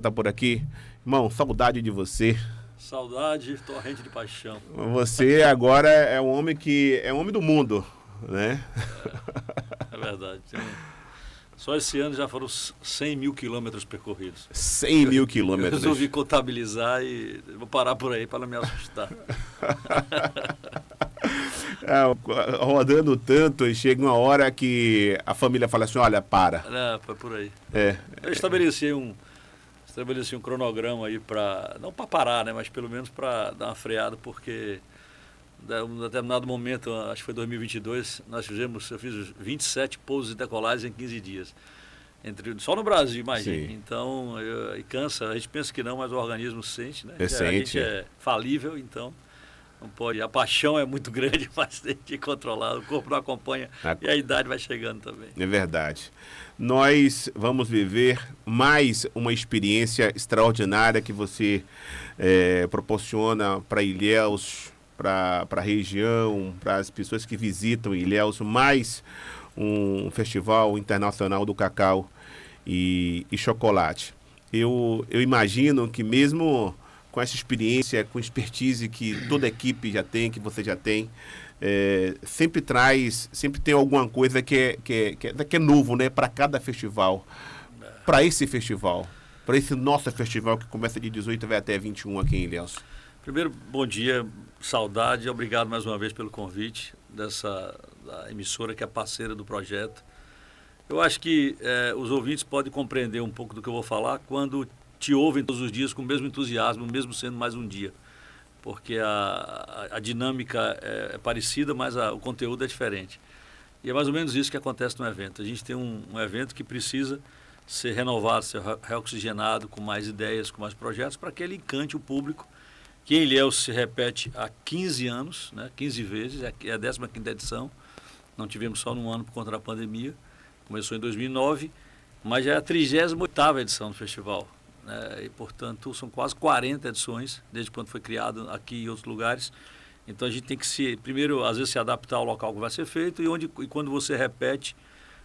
Tá por aqui. Irmão, saudade de você. Saudade, torrente de paixão. Você agora é um homem que é um homem do mundo, né? É verdade. Só esse ano já foram 100 mil quilômetros percorridos. 100 mil Eu quilômetros. resolvi contabilizar e vou parar por aí para não me assustar. Rodando tanto, e chega uma hora que a família fala assim, olha, para. Foi por aí. Eu estabeleci um cronograma aí para, não para parar, né, mas pelo menos para dar uma freada, porque em um determinado momento, acho que foi 2022, eu fiz 27 pousos e decolagens em 15 dias. Só no Brasil, imagina. Sim. Então, e cansa, a gente pensa que não, mas o organismo sente, né? Sente. A gente é falível, então não pode. A paixão é muito grande, mas tem que controlar, o corpo não acompanha e a idade vai chegando também. É verdade. Nós vamos viver mais uma experiência extraordinária que você proporciona para Ilhéus, para a região, para as pessoas que visitam Ilhéus, mais um festival internacional do cacau e chocolate. Eu imagino que mesmo com essa experiência, com expertise que toda equipe já tem, que você já tem, sempre tem alguma coisa que é novo, né, para cada festival, para esse nosso festival que começa de 18 e vai até 21 aqui em Ilhéus. Primeiro, bom dia, saudade, obrigado mais uma vez pelo convite da emissora que é parceira do projeto. Eu acho que os ouvintes podem compreender um pouco do que eu vou falar quando te ouvem todos os dias com o mesmo entusiasmo, mesmo sendo mais um dia. Porque a dinâmica é parecida, mas o conteúdo é diferente. E é mais ou menos isso que acontece no evento. A gente tem um evento que precisa ser renovado, ser reoxigenado, com mais ideias, com mais projetos, para que ele encante o público, que em Ilhéus se repete há 15 anos, né, 15 vezes, é a 15ª edição. Não tivemos só num ano por conta da pandemia. Começou em 2009, mas já é a 38ª edição do festival. E, portanto, são quase 40 edições, desde quando foi criado aqui e em outros lugares. Então, a gente tem que primeiro, às vezes, se adaptar ao local que vai ser feito e quando você repete,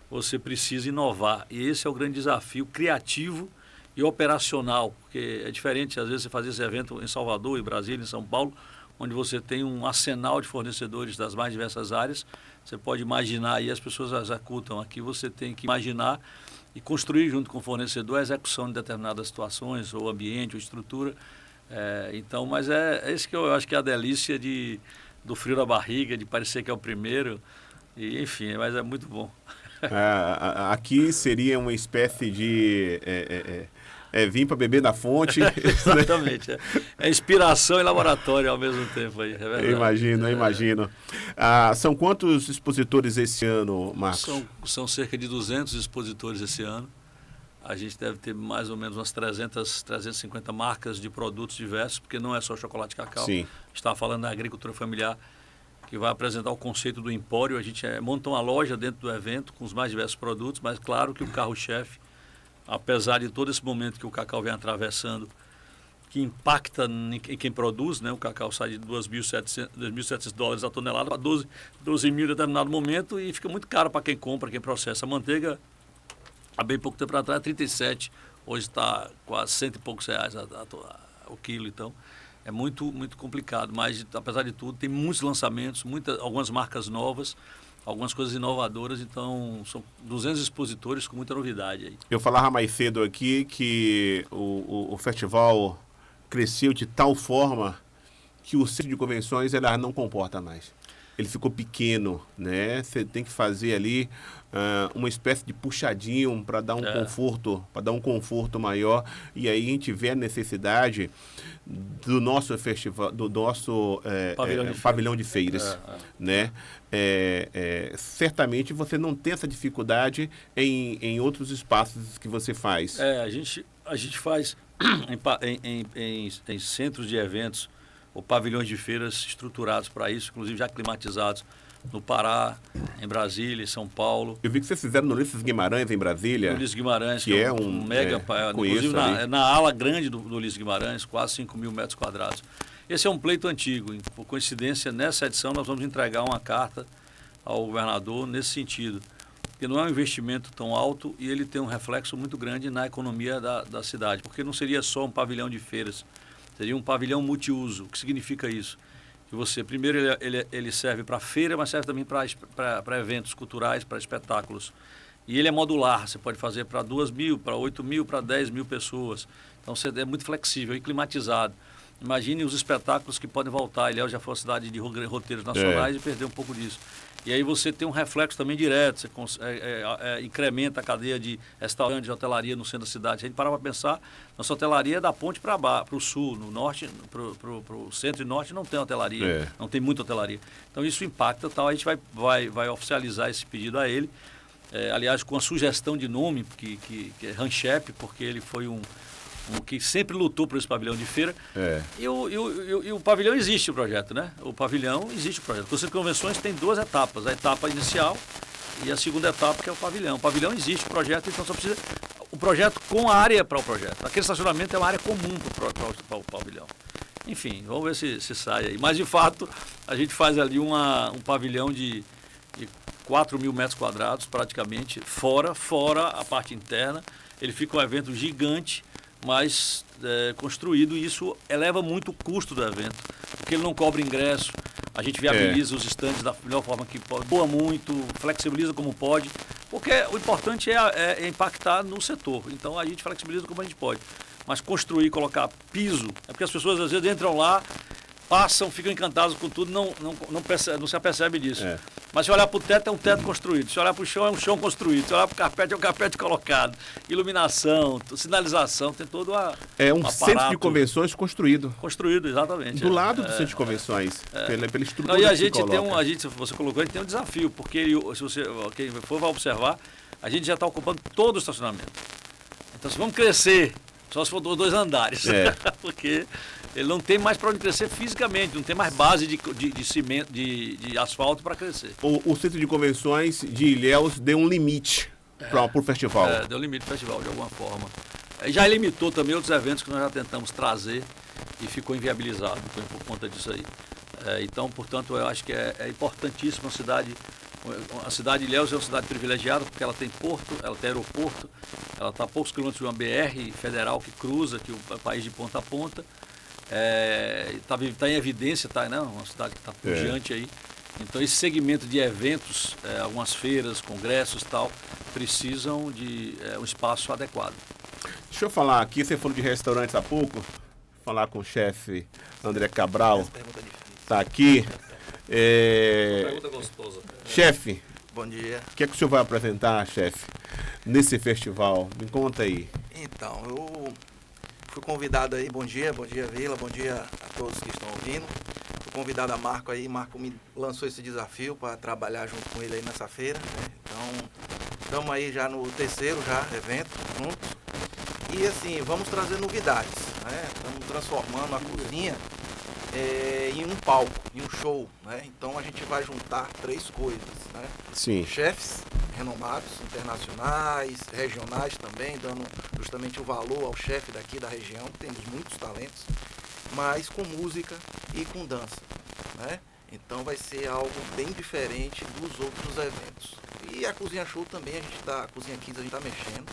você precisa inovar. E esse é o grande desafio criativo e operacional, porque é diferente, às vezes, você fazer esse evento em Salvador, em Brasília, em São Paulo, onde você tem um arsenal de fornecedores das mais diversas áreas. Você pode imaginar e as pessoas executam. Aqui você tem que imaginar e construir junto com o fornecedor a execução de determinadas situações, ou ambiente, ou estrutura. Mas é isso que eu acho que é a delícia do frio na barriga, de parecer que é o primeiro, e, enfim, mas é muito bom. Aqui seria uma espécie de vir para beber na fonte. Exatamente. É inspiração e laboratório ao mesmo tempo. Aí, é verdade. Eu imagino. São quantos expositores esse ano, Marcos? São cerca de 200 expositores esse ano. A gente deve ter mais ou menos umas 350 marcas de produtos diversos, porque não é só chocolate e cacau. Sim. Estava falando da agricultura familiar, que vai apresentar o conceito do empório. A gente monta uma loja dentro do evento com os mais diversos produtos, mas claro que o carro-chefe, apesar de todo esse momento que o cacau vem atravessando, que impacta em quem produz, né? O cacau sai de $2.700 a tonelada para 12 mil em determinado momento e fica muito caro para quem compra, quem processa. A manteiga, há bem pouco tempo atrás, 37, hoje está quase 100 e poucos reais o quilo, então é muito, muito complicado. Mas, apesar de tudo, tem muitos lançamentos, algumas marcas novas, algumas coisas inovadoras, então são 200 expositores com muita novidade aí. Eu falava mais cedo aqui que o festival cresceu de tal forma que o centro de convenções ela não comporta mais. Ele ficou pequeno, né? Você tem que fazer ali uma espécie de puxadinho para dar um conforto maior. E aí a gente vê a necessidade do nosso festival, do nosso pavilhão de feiras, né? Certamente você não tem essa dificuldade em outros espaços que você faz. A gente faz em centros de eventos ou pavilhões de feiras estruturados para isso, inclusive já climatizados no Pará, em Brasília, em São Paulo. Eu vi que vocês fizeram no Ulisses Guimarães, em Brasília. No Ulisses Guimarães, que é um mega... inclusive na ala grande do Ulisses Guimarães, quase 5 mil metros quadrados. Esse é um pleito antigo. Por coincidência, nessa edição nós vamos entregar uma carta ao governador nesse sentido. porque não é um investimento tão alto e ele tem um reflexo muito grande na economia da cidade, porque não seria só um pavilhão de feiras, seria um pavilhão multiuso. O que significa isso? Que você, primeiro, ele serve para feira, mas serve também para eventos culturais, para espetáculos. E ele é modular, você pode fazer para 2.000, para 8.000, para 10.000 pessoas. Então, é muito flexível e climatizado. Imagine os espetáculos que podem voltar. Ilhéus já foi uma cidade de roteiros nacionais e perdeu um pouco disso. E aí você tem um reflexo também direto, você incrementa a cadeia de restaurantes, de hotelaria no centro da cidade. Se a gente parar para pensar, nossa hotelaria é da ponte para o sul, no norte, para o centro e norte não tem hotelaria, não tem muita hotelaria. Então isso impacta, tal. A gente vai oficializar esse pedido a ele. Aliás, com a sugestão de nome, que é Ranchep, porque ele foi um que sempre lutou por esse pavilhão de feira. E o pavilhão existe, o projeto, né? O pavilhão existe, o projeto. O Conselho de Convenções tem 2 etapas, a etapa inicial e a segunda etapa, que é o pavilhão. O pavilhão existe, o projeto, então só precisa o projeto com a área para o projeto. Aquele estacionamento é uma área comum para o pavilhão. Enfim, vamos ver se sai aí. Mas, de fato, a gente faz ali um pavilhão de 4.000 metros quadrados, praticamente, fora a parte interna. Ele fica um evento gigante, mas construído, e isso eleva muito o custo do evento, porque ele não cobra ingresso, a gente viabiliza os estandes da melhor forma que pode, boa muito, flexibiliza como pode, porque o importante é impactar no setor, então a gente flexibiliza como a gente pode, mas construir, colocar piso, é porque as pessoas às vezes entram lá, passam, ficam encantados com tudo, não se apercebe disso. Mas se olhar para o teto, é um teto construído. Se olhar para o chão, é um chão construído. Se olhar para o carpete, é um carpete colocado. Iluminação, sinalização, tem todo um centro de convenções construído. Construído, exatamente. Do lado do centro de convenções, pela estrutura. Não, e a gente você colocou, a gente tem um desafio, porque quem for vai observar, a gente já está ocupando todo o estacionamento. Então, se vamos crescer, só se for 2 andares. Porque ele não tem mais para onde crescer fisicamente, não tem mais base de cimento, de asfalto para crescer. O Centro de Convenções de Ilhéus deu um limite para o festival. Deu limite para o festival, de alguma forma. Já limitou também outros eventos que nós já tentamos trazer e ficou inviabilizado por conta disso aí. Então, portanto, eu acho que é importantíssimo a cidade de Ilhéus é uma cidade privilegiada porque ela tem porto, ela tem aeroporto, ela está a poucos quilômetros de uma BR federal que cruza aqui o país de ponta a ponta. Está em evidência, uma cidade que está pujante aí. Então esse segmento de eventos, algumas feiras, congressos e tal, precisam de um espaço adequado. Deixa eu falar aqui, você falou de restaurantes há pouco, falar com o chefe André Cabral, está aqui. Pergunta gostosa. Chefe, bom dia. O que é que o senhor vai apresentar, chefe, nesse festival? Me conta aí. Então, eu fui convidado aí, bom dia Vila, bom dia a todos que estão ouvindo. Fui convidado a Marco aí, Marco me lançou esse desafio para trabalhar junto com ele aí nessa feira, né? Então, estamos aí já no 3º evento juntos. E assim, vamos trazer novidades, né? Estamos transformando a cozinha em um palco, em um show, né? Então a gente vai juntar 3 coisas, né? Sim. Chefes renomados, internacionais, regionais também, dando justamente o valor ao chefe daqui da região, temos muitos talentos, mas com música e com dança, né? Então vai ser algo bem diferente dos outros eventos. E a Cozinha Show também, a Cozinha Kids a gente está mexendo,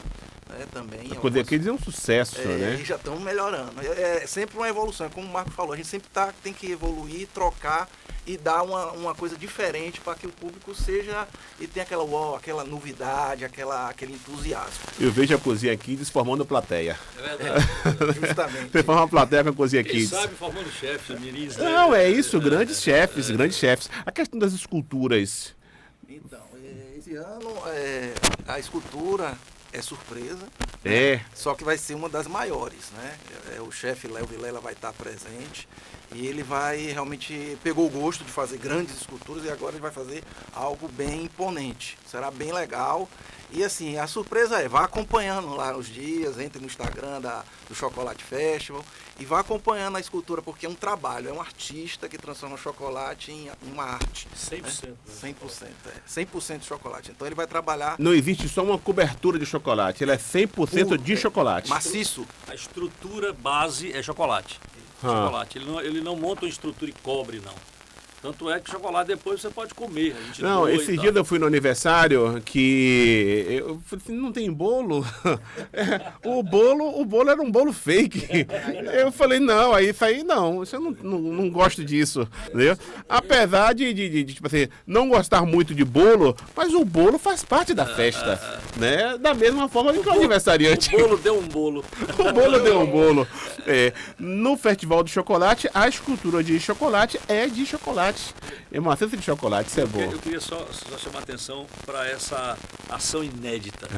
né, também. A Cozinha Kids é um sucesso, né? E já estamos melhorando. É sempre uma evolução, como o Marco falou, a gente sempre tem que evoluir, trocar e dar uma coisa diferente para que o público seja e tenha aquela novidade, aquele entusiasmo. Eu vejo a Cozinha Kids formando plateia. É verdade. Justamente. Você forma uma plateia com a Cozinha Quem Kids. sabe formando chefes, miris. Não, é isso, grandes chefes, grandes chefes. A questão das esculturas. Então, esse ano a escultura é surpresa. Só que vai ser uma das maiores, né? O chefe Léo Vilela vai estar presente e ele realmente pegou o gosto de fazer grandes esculturas e agora ele vai fazer algo bem imponente. Será bem legal. E assim, a surpresa vá acompanhando lá os dias, entre no Instagram do Chocolate Festival e vá acompanhando a escultura, porque é um trabalho, é um artista que transforma o chocolate em uma arte. 100%. Né? 100% de chocolate. Então ele vai trabalhar... Não existe só uma cobertura de chocolate, ela é 100% de chocolate. Maciço. A estrutura base é chocolate. Chocolate. Ele não monta uma estrutura e cobre, não. Tanto é que chocolate depois você pode comer. A gente não, esse dia eu fui no aniversário que eu falei assim, não tem bolo? O bolo era um bolo fake. Eu falei, não, aí isso aí não, eu não gosto disso, entendeu? Apesar de tipo assim, não gostar muito de bolo, mas o bolo faz parte da festa, né? Da mesma forma que o aniversariante. O bolo deu um bolo. O bolo deu um bolo. No Festival do Chocolate, a escultura de chocolate é de chocolate. É uma cesta de chocolate, isso é bom. Eu queria só chamar a atenção para essa ação inédita.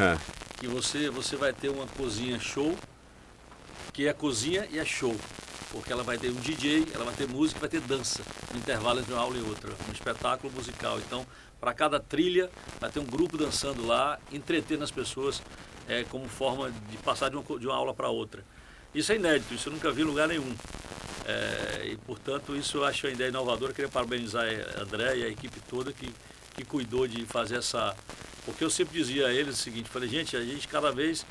Que você vai ter uma cozinha show, que é cozinha e é show. Porque ela vai ter um DJ, ela vai ter música, vai ter dança, no intervalo entre uma aula e outra, um espetáculo musical. Então, para cada trilha, vai ter um grupo dançando lá, entretendo as pessoas como forma de passar de uma aula para outra. Isso é inédito, isso eu nunca vi em lugar nenhum. E, portanto, isso eu acho uma ideia inovadora. Eu queria parabenizar a André e a equipe toda que cuidou de fazer essa... Porque eu sempre dizia a eles o seguinte, falei, gente, a gente cada vez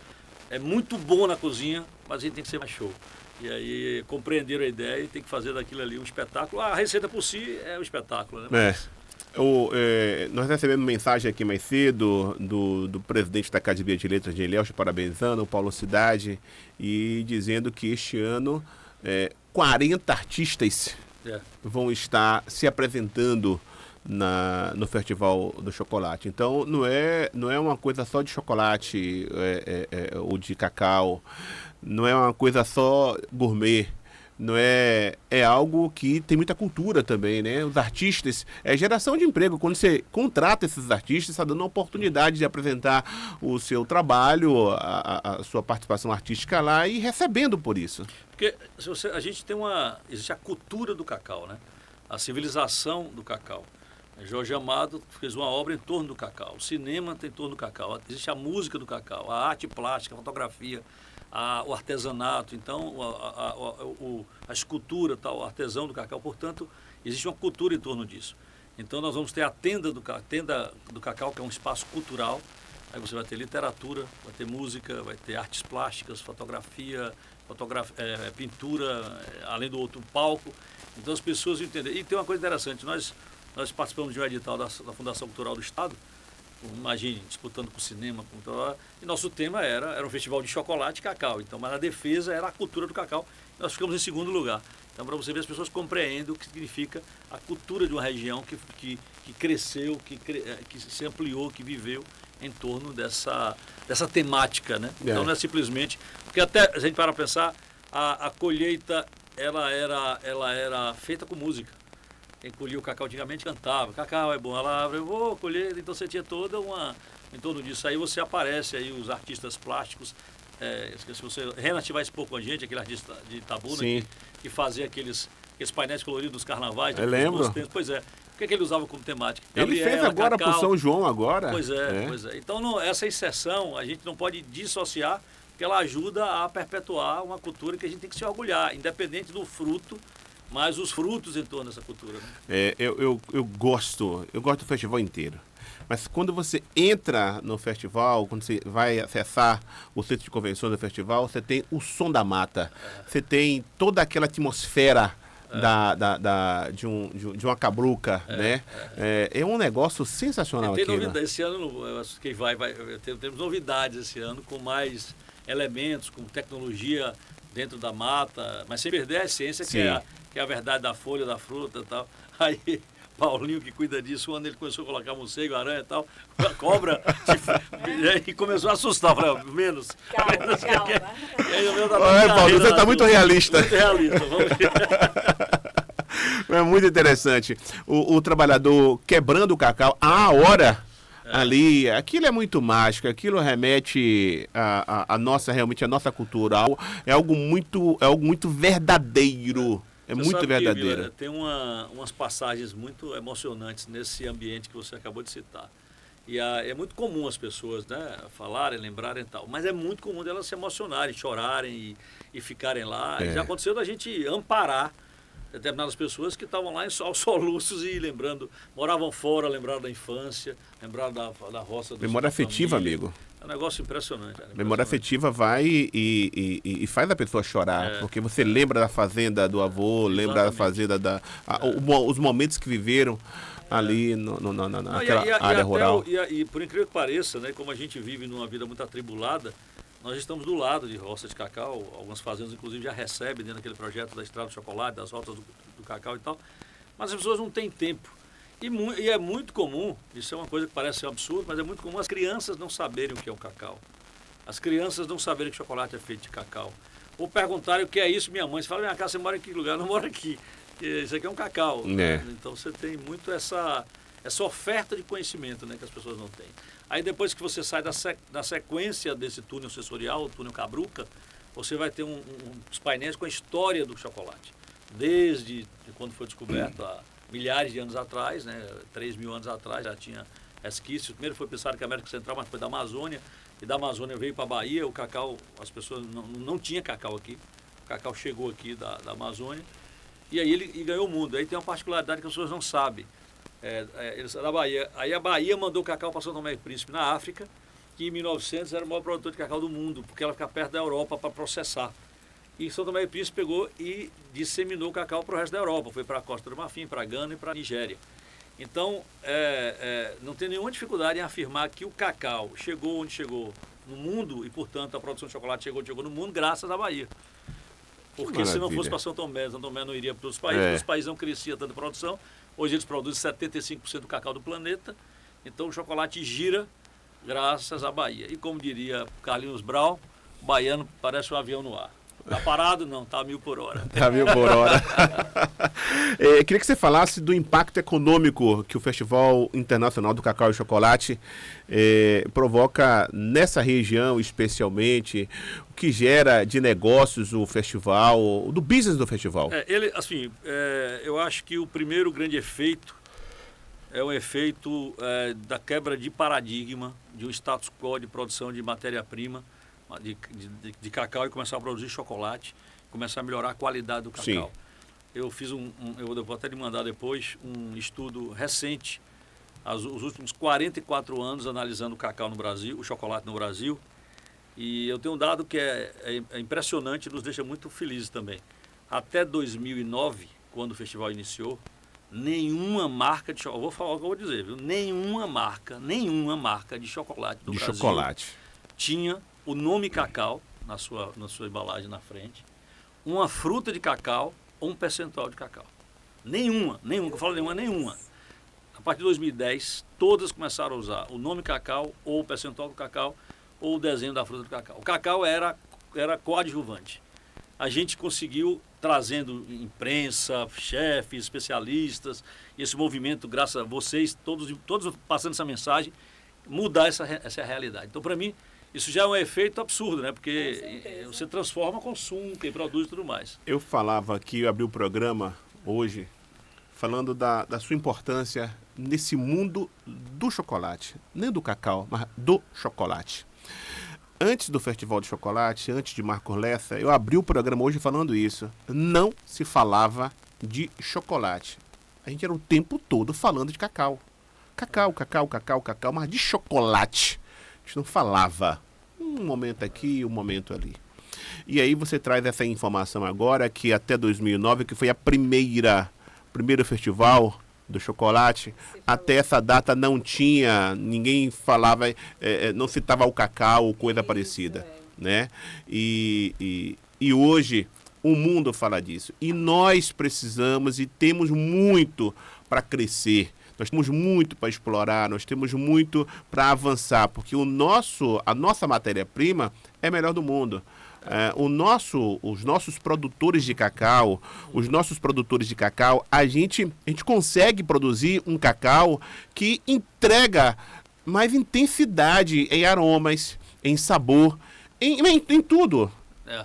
é muito bom na cozinha, mas a gente tem que ser mais show. E aí compreenderam a ideia e tem que fazer daquilo ali um espetáculo. A receita por si é um espetáculo, né? Nós recebemos mensagem aqui mais cedo do presidente da Academia de Letras de Ilhéus, parabenizando o Paulo Cidade e dizendo que este ano 40 artistas vão estar se apresentando no Festival do Chocolate. Então não é uma coisa só de chocolate ou de cacau, não é uma coisa só gourmet. Não é algo que tem muita cultura também, né? Os artistas, geração de emprego. Quando você contrata esses artistas, está dando a oportunidade de apresentar o seu trabalho, a sua participação artística lá e recebendo por isso. Porque a gente tem existe a cultura do cacau, né? A civilização do cacau. Jorge Amado fez uma obra em torno do cacau. O cinema tem em torno do cacau. Existe a música do cacau, a arte plástica, a fotografia, o artesanato, então a escultura, tal, o artesão do cacau. Portanto, existe uma cultura em torno disso. Então nós vamos ter a tenda do cacau, que é um espaço cultural. Aí você vai ter literatura, vai ter música, vai ter artes plásticas, fotografia, pintura, além do outro palco. Então as pessoas entendem. E tem uma coisa interessante, nós participamos de um edital da Fundação Cultural do Estado. Imagine, disputando com o cinema, e nosso tema era um festival de chocolate e cacau. Então, mas a defesa era a cultura do cacau. Nós ficamos em segundo lugar. Então, para você ver, as pessoas compreendem o que significa a cultura de uma região que cresceu, que se ampliou, que viveu em torno dessa temática, né? Então, não é simplesmente... Porque até, a gente para pensar, a colheita, ela era feita com música. Quem colhia o cacau antigamente cantava, cacau é bom, ela eu vou colher, então você tinha toda em torno disso. Aí você aparece, aí os artistas plásticos, se você relativar esse pouco com a gente, aquele artista de Itabuna, que fazia aqueles painéis coloridos dos carnavais. Eu lembro. Pois é. O que ele usava como temática? Ele fez agora para o São João agora. Pois é. Então, essa inserção, a gente não pode dissociar, porque ela ajuda a perpetuar uma cultura que a gente tem que se orgulhar, independente do fruto, mas os frutos em torno dessa cultura. Né? Eu gosto do festival inteiro. Mas quando você entra no festival, quando você vai acessar o centro de convenções do festival, você tem o som da mata. Você tem toda aquela atmosfera de uma cabruca, né? É um negócio sensacional aqui. Esse ano, temos novidades esse ano, com mais elementos, com tecnologia dentro da mata, mas sem perder a essência, que é a verdade da folha, da fruta e tal. Aí, Paulinho, que cuida disso, quando ele começou a colocar morcego, aranha e tal, a cobra, e começou a assustar. Falei, menos. Calma. E aí, o meu Paulo, você está muito realista. Muito realista, vamos ver. É muito interessante. O trabalhador quebrando o cacau à hora... Ali, aquilo é muito mágico, aquilo remete a nossa cultura, é algo muito verdadeiro, muito verdadeiro. Tem umas passagens muito emocionantes nesse ambiente que você acabou de citar. E é muito comum as pessoas, né, falarem, lembrarem e tal, mas é muito comum delas se emocionarem, chorarem e ficarem lá. Já aconteceu da gente amparar determinadas pessoas que estavam lá aos soluços e moravam fora, lembraram da infância, lembraram da roça. Memória afetiva, amigo. É um negócio impressionante. A memória afetiva vai e faz a pessoa chorar, porque você lembra da fazenda do avô, lembra da fazenda os momentos que viveram ali naquela área rural. E por incrível que pareça, né, como a gente vive numa vida muito atribulada, nós estamos do lado de roças de cacau, algumas fazendas inclusive já recebem dentro daquele projeto da Estrada do Chocolate, das rotas do cacau e tal, mas as pessoas não têm tempo. E é muito comum, isso é uma coisa que parece um absurdo, mas é muito comum as crianças não saberem o que é o cacau. As crianças não saberem que chocolate é feito de cacau. Ou perguntarem o que é isso, minha mãe. Você fala, minha casa, você mora em que lugar? Eu não moro aqui. Isso aqui é um cacau. Então você tem muito essa oferta de conhecimento, né, que as pessoas não têm. Aí depois que você sai da sequência desse túnel sensorial, o túnel Cabruca, você vai ter uns painéis com a história do chocolate. Desde quando foi descoberto há milhares de anos atrás, né, 3.000 anos atrás, já tinha resquícios. Primeiro foi pensado que a América Central, mas foi da Amazônia. E da Amazônia veio para a Bahia. O cacau, as pessoas não tinha cacau aqui. O cacau chegou aqui da Amazônia. E aí ele ganhou o mundo. Aí tem uma particularidade que as pessoas não sabem. Eles da Bahia. Aí a Bahia mandou cacau para São Tomé e Príncipe, na África, que em 1900 era o maior produtor de cacau do mundo, porque ela fica perto da Europa para processar. E São Tomé e Príncipe pegou e disseminou o cacau para o resto da Europa. Foi para a Costa do Marfim, para a Gana e para a Nigéria. Então, não tem nenhuma dificuldade em afirmar que o cacau chegou onde chegou no mundo e, portanto, a produção de chocolate chegou no mundo graças à Bahia. Porque se não fosse para São Tomé não iria para os países. Os países não cresciam tanta produção. Hoje eles produzem 75% do cacau do planeta. Então, o chocolate gira graças à Bahia. E como diria Carlinhos Brau, o baiano parece um avião no ar. Está parado? Não, está a 1.000 por hora. Está a 1.000 por hora. Queria que você falasse do impacto econômico que o Festival Internacional do Cacau e Chocolate provoca nessa região, especialmente, o que gera de negócios o festival, do business do festival. Eu acho que o primeiro grande efeito é o efeito da quebra de paradigma, de um status quo de produção de matéria-prima, de cacau, e começar a produzir chocolate, começar a melhorar a qualidade do cacau. Sim. Eu fiz eu vou até lhe mandar depois, um estudo recente, os últimos 44 anos analisando o cacau no Brasil, o chocolate no Brasil, e eu tenho um dado que é impressionante e nos deixa muito felizes também. Até 2009, quando o festival iniciou, nenhuma marca de chocolate, vou falar o que eu vou dizer, viu? Nenhuma marca de chocolate do Brasil tinha o nome cacau na sua embalagem na frente, uma fruta de cacau ou um percentual de cacau. Nenhuma, que eu falo nenhuma. A partir de 2010, todas começaram a usar o nome cacau ou o percentual do cacau ou o desenho da fruta do cacau. O cacau era coadjuvante. A gente conseguiu, trazendo imprensa, chefes, especialistas, esse movimento, graças a vocês, todos passando essa mensagem, mudar essa realidade. Então, para mim, isso já é um efeito absurdo, né? Porque você transforma consumo, quem produz e tudo mais. Eu falava aqui, eu abri o programa hoje, falando da sua importância nesse mundo do chocolate. Nem do cacau, mas do chocolate. Antes do Festival de Chocolate, antes de Marcos Lessa, eu abri o programa hoje falando isso. Não se falava de chocolate. A gente era o tempo todo falando de cacau. Cacau, mas de chocolate a gente não falava. Um momento aqui, um momento ali. E aí você traz essa informação agora que até 2009, que foi a primeiro festival do chocolate, até essa data não tinha, ninguém falava, não citava o cacau ou coisa parecida, né? E hoje o mundo fala disso. E nós precisamos e temos muito para crescer. Nós temos muito para explorar, nós temos muito para avançar, porque a nossa matéria-prima é a melhor do mundo. Os nossos produtores de cacau, a gente consegue produzir um cacau que entrega mais intensidade em aromas, em sabor, em tudo.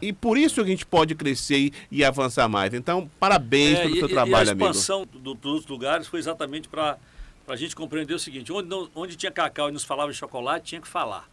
E por isso que a gente pode crescer e avançar mais. Então, parabéns pelo seu trabalho, amigo. A expansão dos lugares foi exatamente para a gente compreender o seguinte: onde tinha cacau e nos falava de chocolate, tinha que falar.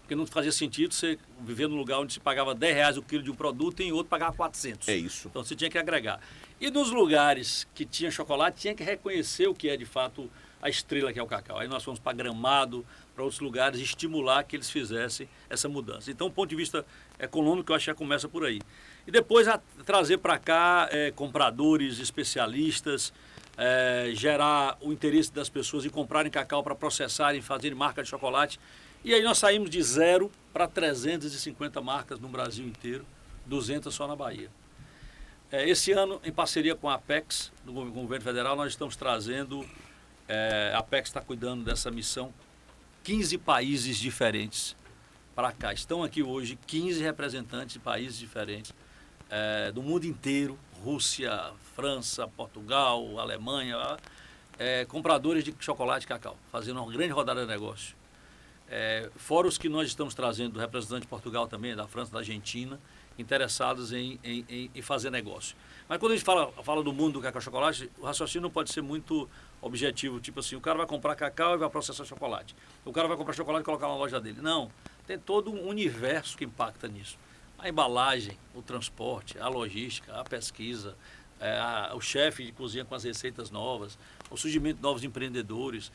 Porque não fazia sentido você viver num lugar onde se pagava R$10 o quilo de um produto e em outro pagava 400. É isso. Então você tinha que agregar. E nos lugares que tinha chocolate, tinha que reconhecer o que é de fato a estrela que é o cacau. Aí nós fomos para Gramado, para outros lugares, estimular que eles fizessem essa mudança. Então, do ponto de vista econômico, eu acho que já começa por aí. E depois trazer para cá compradores, especialistas, gerar o interesse das pessoas em comprarem cacau para processarem, fazerem marca de chocolate. E aí nós saímos de 0 para 350 marcas no Brasil inteiro, 200 só na Bahia. Esse ano, em parceria com a Apex, do governo federal, nós estamos trazendo, a Apex está cuidando dessa missão, 15 países diferentes para cá. Estão aqui hoje 15 representantes de países diferentes, do mundo inteiro, Rússia, França, Portugal, Alemanha, compradores de chocolate e cacau, fazendo uma grande rodada de negócio. Fora os que nós estamos trazendo do representante de Portugal também, da França, da Argentina, interessados em fazer negócio. Mas quando a gente fala do mundo do cacau e chocolate, o raciocínio não pode ser muito objetivo, tipo assim, o cara vai comprar cacau e vai processar chocolate. O cara vai comprar chocolate e colocar na loja dele. Não, tem todo um universo que impacta nisso. A embalagem, o transporte, a logística, a pesquisa, o chefe de cozinha com as receitas novas, o surgimento de novos empreendedores,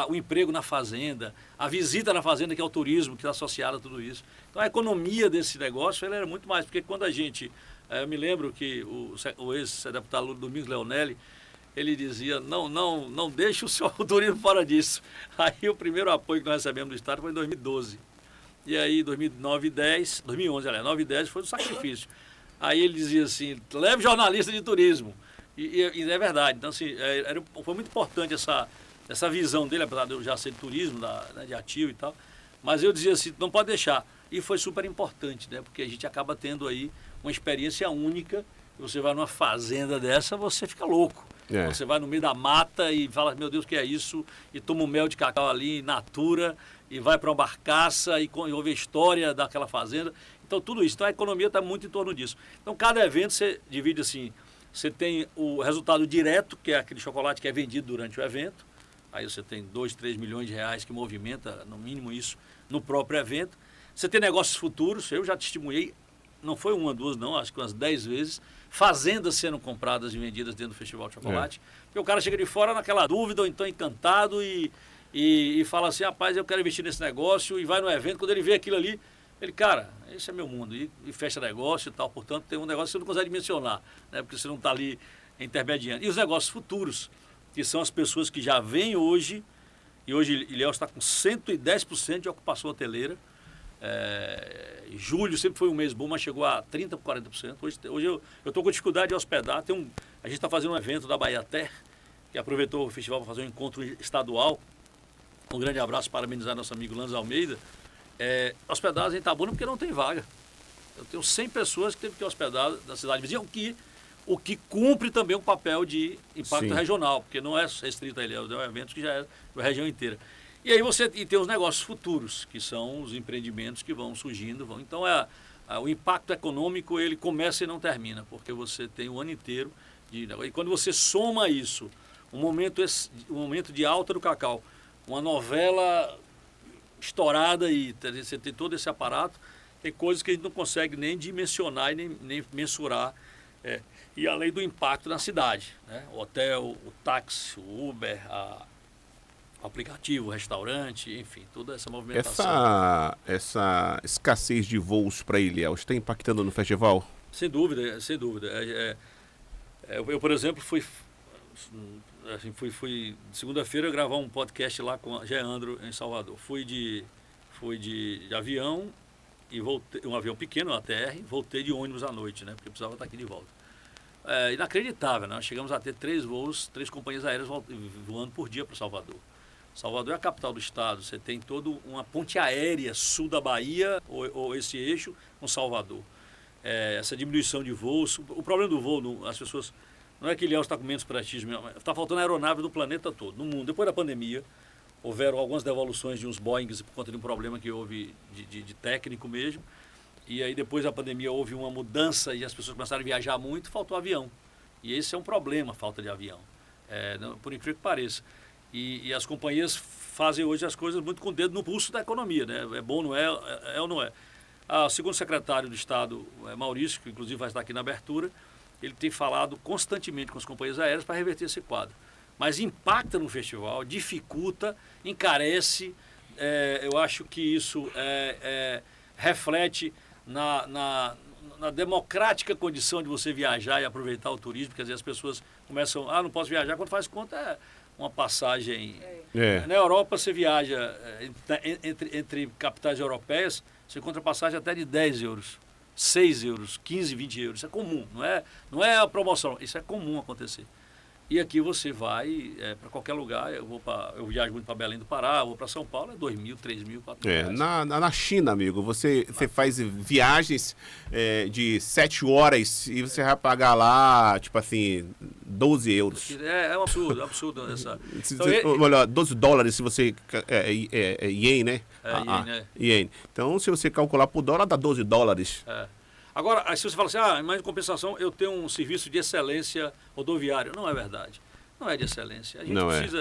o emprego na fazenda, a visita na fazenda, que é o turismo, que está associado a tudo isso. Então, a economia desse negócio ela era muito mais, porque quando a gente... eu me lembro que o ex-deputado Domingos Leonelli, ele dizia, não deixe o turismo fora disso. Aí, o primeiro apoio que nós recebemos do Estado foi em 2012. E aí, 2009 e 10, 2011, aliás, 9 e 10 foi um sacrifício. Aí ele dizia assim, leve jornalista de turismo. E é verdade. Então, assim, foi muito importante essa visão dele, apesar de eu já ser de turismo, de ativo e tal. Mas eu dizia assim, não pode deixar. E foi super importante, né? Porque a gente acaba tendo aí uma experiência única. Você vai numa fazenda dessa, você fica louco. Você vai no meio da mata e fala, meu Deus, o que é isso? E toma um mel de cacau ali, natura, e vai para uma barcaça e ouve a história daquela fazenda. Então, tudo isso. Então, a economia está muito em torno disso. Então, cada evento você divide assim, você tem o resultado direto, que é aquele chocolate que é vendido durante o evento. Aí você tem 2, 3 milhões de reais que movimenta, no mínimo isso, no próprio evento. Você tem negócios futuros, eu já testemunhei, não foi uma, duas, não, acho que umas 10 vezes, fazendas sendo compradas e vendidas dentro do Festival de Chocolate. Porque o cara chega de fora naquela dúvida, ou então encantado, e fala assim, rapaz, eu quero investir nesse negócio, e vai no evento, quando ele vê aquilo ali, ele, cara, esse é meu mundo, e fecha negócio e tal, portanto, tem um negócio que você não consegue mencionar, né, porque você não está ali intermediando. E os negócios futuros, que são as pessoas que já vêm hoje, e hoje Ilhéus está com 110% de ocupação hoteleira. Julho sempre foi um mês bom, mas chegou a 30%, 40%. Hoje eu estou com dificuldade de hospedar. A gente está fazendo um evento da Bahia Ter, que aproveitou o festival para fazer um encontro estadual. Um grande abraço, parabenizar nosso amigo Lanz Almeida. Hospedagem em Itabuna porque não tem vaga. Eu tenho 100 pessoas que teve que hospedar na cidade vizinha, o que cumpre também um papel de impacto regional, porque não é restrito a Ilhéus, é um evento que já é da região inteira. E aí tem os negócios futuros, que são os empreendimentos que vão surgindo. Então, o impacto econômico, ele começa e não termina, porque você tem o ano inteiro. E quando você soma isso, um momento de alta do cacau, uma novela estourada e você tem todo esse aparato, tem coisas que a gente não consegue nem dimensionar e nem mensurar. E além do impacto na cidade, né? O hotel, o táxi, o Uber, o aplicativo, o restaurante, enfim, toda essa movimentação. Essa escassez de voos para Ilhéus está impactando no festival? Sem dúvida, sem dúvida. Eu, por exemplo, fui segunda-feira gravar um podcast lá com a Geandro em Salvador. Fui de avião e voltei, um avião pequeno, uma TR, voltei de ônibus à noite, né? Porque precisava estar aqui de volta. Inacreditável, né? Nós chegamos a ter 3 voos, 3 companhias aéreas voando por dia para Salvador. Salvador é a capital do estado, você tem toda uma ponte aérea sul da Bahia, ou esse eixo, com Salvador. Essa diminuição de voos, o problema do voo, as pessoas, não é que Ilhéus está com menos prestígio, está faltando aeronave no planeta todo, no mundo. Depois da pandemia, houveram algumas devoluções de uns Boeings por conta de um problema que houve de técnico mesmo, e aí depois da pandemia houve uma mudança e as pessoas começaram a viajar muito, faltou avião. E esse é um problema, a falta de avião, por incrível que pareça. E as companhias fazem hoje as coisas muito com o dedo no pulso da economia, né? É bom, não é? É ou não é? Segundo o secretário do Estado, Maurício, que inclusive vai estar aqui na abertura, ele tem falado constantemente com as companhias aéreas para reverter esse quadro. mas impacta no festival, dificulta, encarece. Eu acho que isso reflete na democrática condição de você viajar e aproveitar o turismo, quer dizer, as pessoas começam, não posso viajar, quando faz conta uma passagem. Na Europa você viaja entre capitais europeias, você encontra passagem até de 10 euros, 6 euros, 15, 20 euros, isso é comum, não é a promoção, isso é comum acontecer. E aqui você vai para qualquer lugar, eu viajo muito para Belém do Pará, vou para São Paulo, é 2 mil, 3 mil, 4 mil reais. Na China, amigo, você faz viagens de 7 horas e você vai pagar lá, tipo assim, 12 euros. É um absurdo. Olha, 12 dólares se você... ien, né? Ien. Então, se você calcular por dólar, dá 12 dólares. Agora, se você fala assim, mas em compensação eu tenho um serviço de excelência rodoviário. Não é verdade. Não é de excelência. A gente precisa...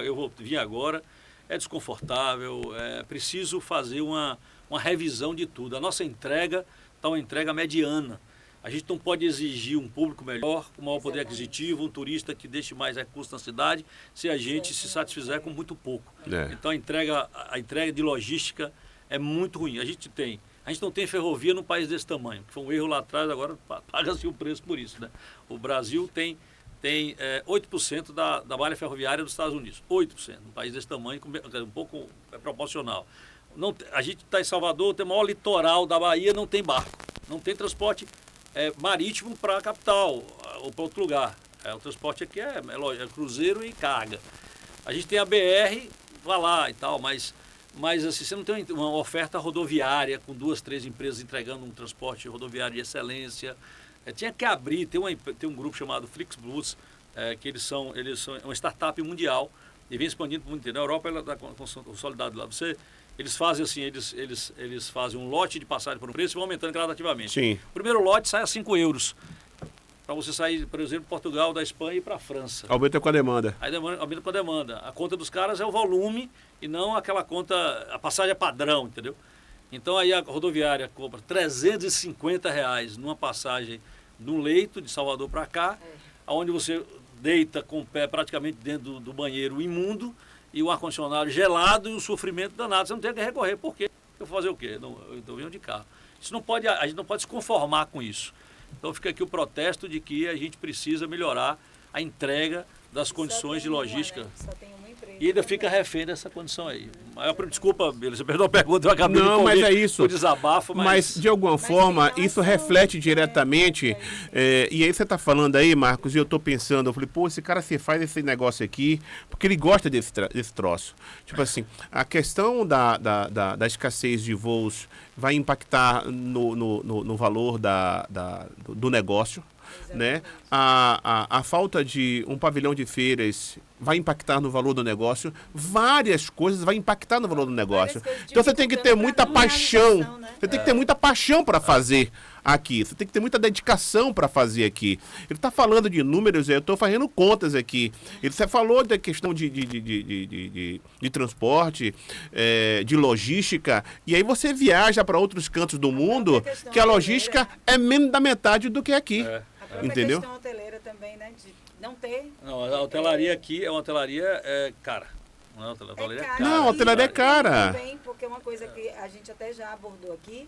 Eu vou vir agora, é desconfortável, preciso fazer uma revisão de tudo. A nossa entrega está uma entrega mediana. A gente não pode exigir um público melhor, com maior poder aquisitivo, um turista que deixe mais recursos na cidade, se a gente se satisfizer com muito pouco. Então a entrega de logística é muito ruim. A gente não tem ferrovia num país desse tamanho, que foi um erro lá atrás, agora paga-se o preço por isso, né? O Brasil tem 8% da malha ferroviária dos Estados Unidos. 8%. Um país desse tamanho, um pouco proporcional. A gente está em Salvador, tem o maior litoral da Bahia, não tem barco. Não tem transporte marítimo para a capital ou para outro lugar. O transporte aqui é cruzeiro e carga. A gente tem a BR, vai lá e tal, mas assim, você não tem uma oferta rodoviária com 2, 3 empresas entregando um transporte rodoviário de excelência. Tinha que abrir, tem um grupo chamado Flixbus, que eles são uma startup mundial e vem expandindo muito. Na Europa ela está consolidada lá. Eles fazem assim, eles fazem um lote de passagem por um preço e vão aumentando gradativamente. Sim. O primeiro lote sai a 5 euros. Para você sair, por exemplo, Portugal, da Espanha e para a França. Aumenta com a demanda. Aí aumenta com a demanda. A conta dos caras é o volume e não aquela conta, a passagem é padrão, entendeu? Então aí a rodoviária compra R$350 numa passagem num leito de Salvador para cá, onde você deita com o pé praticamente dentro do banheiro imundo e o ar-condicionado gelado e o sofrimento danado. Você não tem que recorrer. Por quê? Eu vou fazer o quê? Eu estou vindo de carro. A gente não pode se conformar com isso. Então fica aqui o protesto de que a gente precisa melhorar a entrega das condições de logística. Só tem uma empresa. E ainda fica refém dessa condição aí. Desculpa, você perdeu a pergunta, eu acabei de mas é isso. O desabafo, mas de alguma forma, isso reflete diretamente. E aí você está falando aí, Marcos, e eu estou pensando, eu falei, esse cara se faz esse negócio aqui, porque ele gosta desse troço. Tipo assim, a questão da escassez de voos vai impactar no valor do negócio. Né? A falta de um pavilhão de feiras vai impactar no valor do negócio. Várias coisas vai impactar no valor do negócio. Então você tem que ter muita paixão. Né? Você tem que ter muita paixão para fazer aqui. Você tem que ter muita dedicação para fazer aqui. Ele está falando de números, eu estou fazendo contas aqui. Você falou da questão de transporte, de logística, e aí você viaja para outros cantos do mundo que a logística é menos da metade do que aqui. Entendeu? A questão hoteleira também, né? De não ter... Não, a hotelaria aqui é uma hotelaria cara. Não, a hotelaria é cara. Não, a hotelaria é cara. Também, porque uma coisa que a gente até já abordou aqui,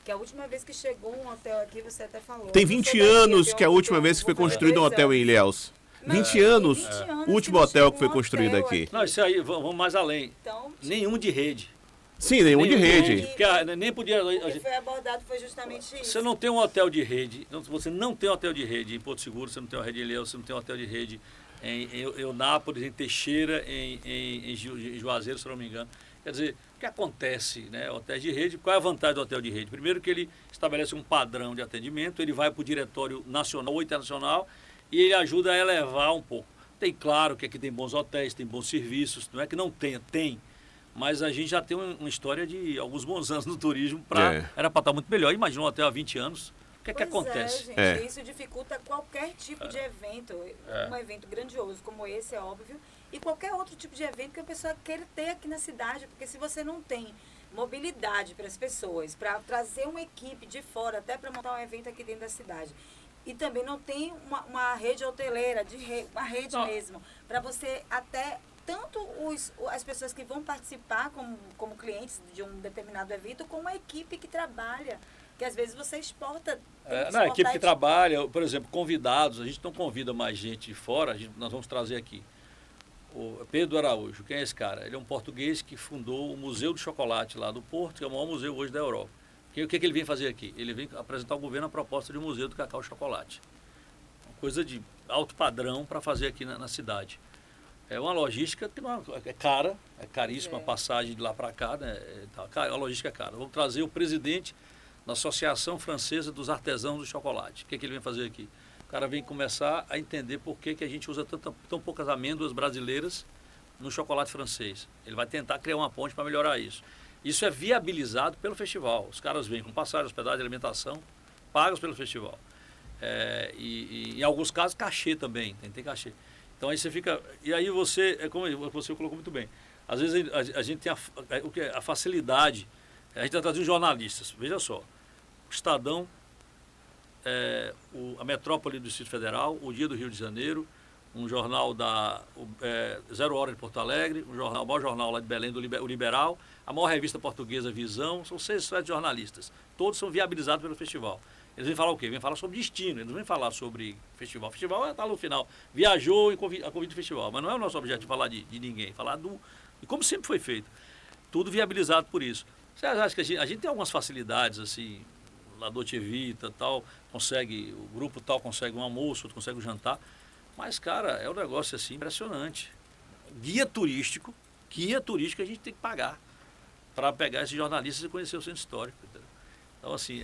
que a última vez que chegou um hotel aqui, você até falou. Tem 20 anos que a última vez que foi construído um hotel em Ilhéus. 20 anos, o último hotel que foi construído aqui. Não, isso aí, vamos mais além. Então, nenhum de rede. Sim, nenhum de rede. Nem podia... O que foi abordado foi justamente isso. Você não tem um hotel de rede, você não tem um hotel de rede em Porto Seguro, você não tem uma rede em Ilhéus, você não tem um hotel de rede em Eunápolis, em Teixeira, em Juazeiro, se não me engano. Quer dizer, o que acontece, né? Hotéis de rede, qual é a vantagem do hotel de rede? Primeiro que ele estabelece um padrão de atendimento, ele vai para o diretório nacional ou internacional e ele ajuda a elevar um pouco. Tem, claro, que aqui tem bons hotéis, tem bons serviços, não é que não tenha, tem. Mas a gente já tem uma história de alguns bons anos no turismo, era para estar muito melhor. Imagina um hotel há 20 anos, o que é que acontece? Gente, isso dificulta qualquer tipo de evento, um evento grandioso como esse, é óbvio, e qualquer outro tipo de evento que a pessoa queira ter aqui na cidade, porque se você não tem mobilidade para as pessoas, para trazer uma equipe de fora, até para montar um evento aqui dentro da cidade, e também não tem uma rede hoteleira, uma rede mesmo, para você até... Tanto as pessoas que vão participar como clientes de um determinado evento, como a equipe que trabalha. Que às vezes você exporta. A equipe que trabalha, por exemplo, convidados, a gente não convida mais gente de fora, nós vamos trazer aqui. O Pedro Araújo, quem é esse cara? Ele é um português que fundou o Museu do Chocolate lá do Porto, que é o maior museu hoje da Europa. O que ele vem fazer aqui? Ele vem apresentar ao governo a proposta de um museu do cacau e chocolate. Uma coisa de alto padrão para fazer aqui na cidade. É uma logística que não é cara, é caríssima a passagem de lá para cá, né? A logística é cara. Vamos trazer o presidente da Associação Francesa dos Artesãos do Chocolate. O que ele vem fazer aqui? O cara vem começar a entender por que a gente usa tão poucas amêndoas brasileiras no chocolate francês. Ele vai tentar criar uma ponte para melhorar isso. Isso é viabilizado pelo festival. Os caras vêm com passagem, hospedagem, alimentação, pagos pelo festival. E em alguns casos, cachê também, tem cachê. Então aí você fica... E aí você, como você colocou muito bem, às vezes a gente tem a facilidade, a gente vai trazer jornalistas, veja só, o Estadão, a Metrópole do Distrito Federal, o Dia do Rio de Janeiro, um jornal Zero Hora de Porto Alegre, o maior jornal lá de Belém, o Liberal, a maior revista portuguesa Visão, são 6 jornalistas, todos são viabilizados pelo festival. Eles vêm falar o quê? Vêm falar sobre destino, eles não vêm falar sobre festival. O festival está no final. Viajou a convite do festival. Mas não é o nosso objetivo falar de ninguém, falar e como sempre foi feito. Tudo viabilizado por isso. Você acha que a gente tem algumas facilidades, assim, lá do Dolce Vita tal, o grupo tal consegue um almoço, outro consegue um jantar. Mas, cara, é um negócio assim impressionante. Guia turístico a gente tem que pagar para pegar esses jornalistas e conhecer o centro histórico. Entendeu? Então, assim,